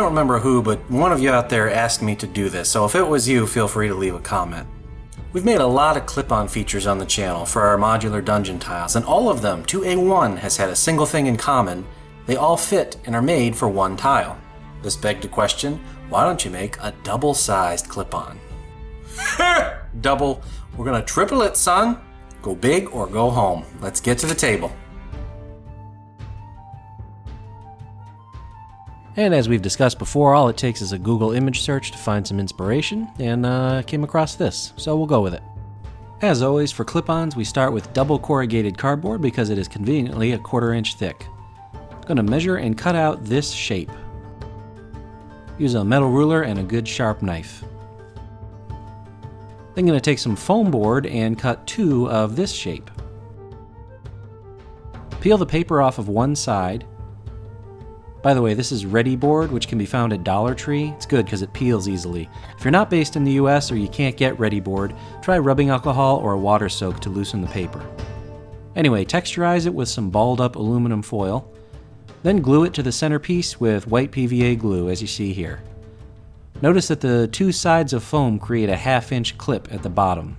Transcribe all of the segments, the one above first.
don't remember who, but one of you out there asked me to do this, so if it was you, feel free to leave a comment. We've made a lot of clip-on features on the channel for our modular dungeon tiles, and all of them, to a one, has had a single thing in common. They all fit and are made for one tile. This begged the question, why don't you make a double-sized clip-on? Double. We're gonna triple it, son. Go big or go home. Let's get to the table. And as we've discussed before, all it takes is a Google image search to find some inspiration, and came across this, so we'll go with it. As always, for clip-ons, we start with double corrugated cardboard because it is conveniently a 1/4 inch thick. I'm going to measure and cut out this shape. Use a metal ruler and a good sharp knife. Then I'm going to take some foam board and cut 2 of this shape. Peel the paper off of one side. By the way, this is Ready Board, which can be found at Dollar Tree. It's good because it peels easily. If you're not based in the US or you can't get Ready Board, try rubbing alcohol or a water soak to loosen the paper. Anyway, texturize it with some balled up aluminum foil. Then glue it to the centerpiece with white PVA glue, as you see here. Notice that the 2 sides of foam create a 1/2 inch clip at the bottom.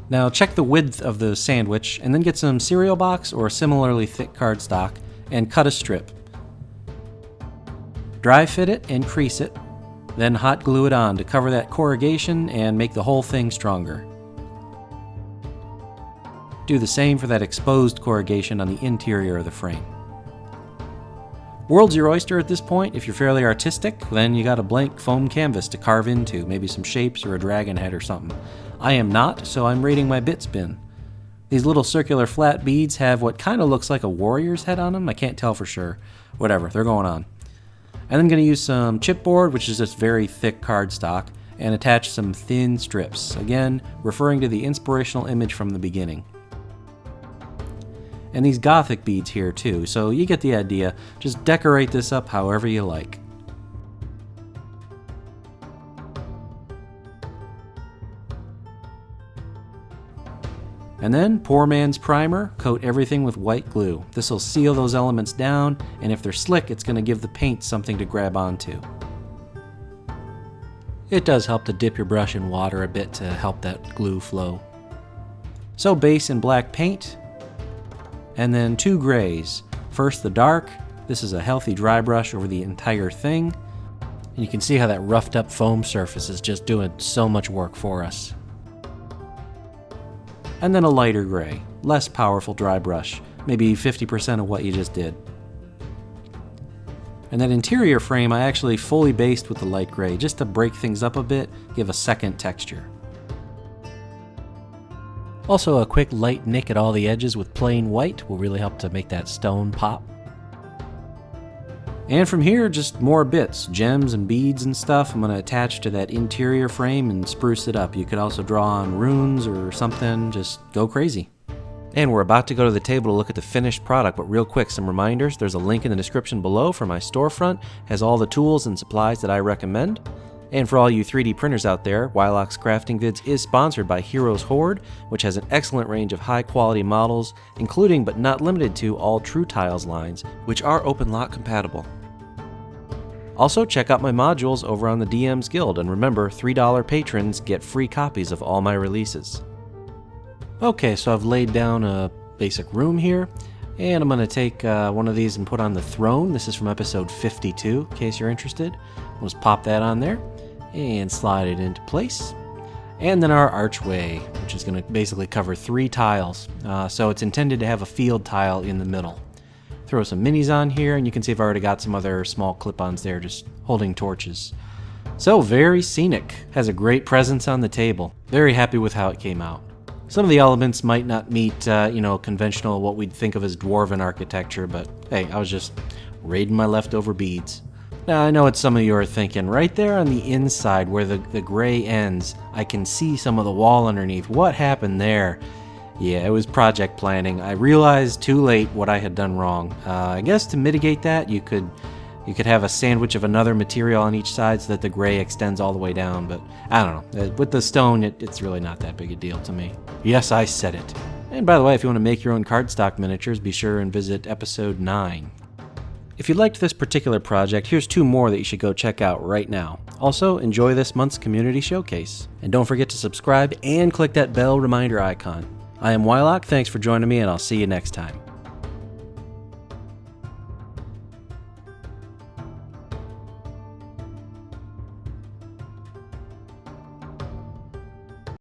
Now check the width of the sandwich and then get some cereal box or similarly thick cardstock and cut a strip. Dry fit it and crease it, then hot glue it on to cover that corrugation and make the whole thing stronger. Do the same for that exposed corrugation on the interior of the frame. World's your oyster at this point. If you're fairly artistic, then you got a blank foam canvas to carve into, maybe some shapes or a dragon head or something. I am not, so I'm raiding my bits bin. These little circular flat beads have what kind of looks like a warrior's head on them. I can't tell for sure. Whatever, they're going on. And I'm going to use some chipboard, which is just very thick cardstock, and attach some thin strips, again, referring to the inspirational image from the beginning. And these gothic beads here too, so you get the idea. Just decorate this up however you like. And then, poor man's primer, coat everything with white glue. This will seal those elements down, and if they're slick, it's going to give the paint something to grab onto. It does help to dip your brush in water a bit to help that glue flow. So base in black paint, and then 2 grays. First the dark. This is a healthy dry brush over the entire thing. And you can see how that roughed up foam surface is just doing so much work for us. And then a lighter gray, less powerful dry brush, maybe 50% of what you just did. And that interior frame I actually fully based with the light gray, just to break things up a bit, give a second texture. Also, a quick light nick at all the edges with plain white will really help to make that stone pop. And from here, just more bits, gems and beads and stuff I'm going to attach to that interior frame and spruce it up. You could also draw on runes or something, just go crazy. And we're about to go to the table to look at the finished product, but real quick, some reminders. There's a link in the description below for my storefront. Has all the tools and supplies that I recommend. And for all you 3D printers out there, Wyloch's Crafting Vids is sponsored by Heroes Horde, which has an excellent range of high-quality models, including but not limited to all TrueTiles lines, which are OpenLock compatible. Also, check out my modules over on the DM's Guild, and remember, $3 patrons get free copies of all my releases. Okay, so I've laid down a basic room here, and I'm going to take one of these and put on the throne. This is from episode 52, in case you're interested. I'll just pop that on there and slide it into place. And then our archway, which is going to basically cover 3 tiles. So it's intended to have a field tile in the middle. Throw some minis on here, and you can see I've already got some other small clip-ons there just holding torches. So very scenic. Has a great presence on the table. Very happy with how it came out. Some of the elements might not meet, conventional, what we'd think of as Dwarven architecture, but hey, I was just raiding my leftover beads. Now, I know what some of you are thinking. Right there on the inside where the gray ends, I can see some of the wall underneath. What happened there? Yeah, it was project planning. I realized too late what I had done wrong. I guess to mitigate that, you could have a sandwich of another material on each side so that the gray extends all the way down, but I don't know. With the stone, it's really not that big a deal to me. Yes, I said it. And by the way, if you want to make your own cardstock miniatures, be sure and visit episode 9. If you liked this particular project, here's 2 more that you should go check out right now. Also, enjoy this month's community showcase. And don't forget to subscribe and click that bell reminder icon. I am Wyloch, thanks for joining me, and I'll see you next time.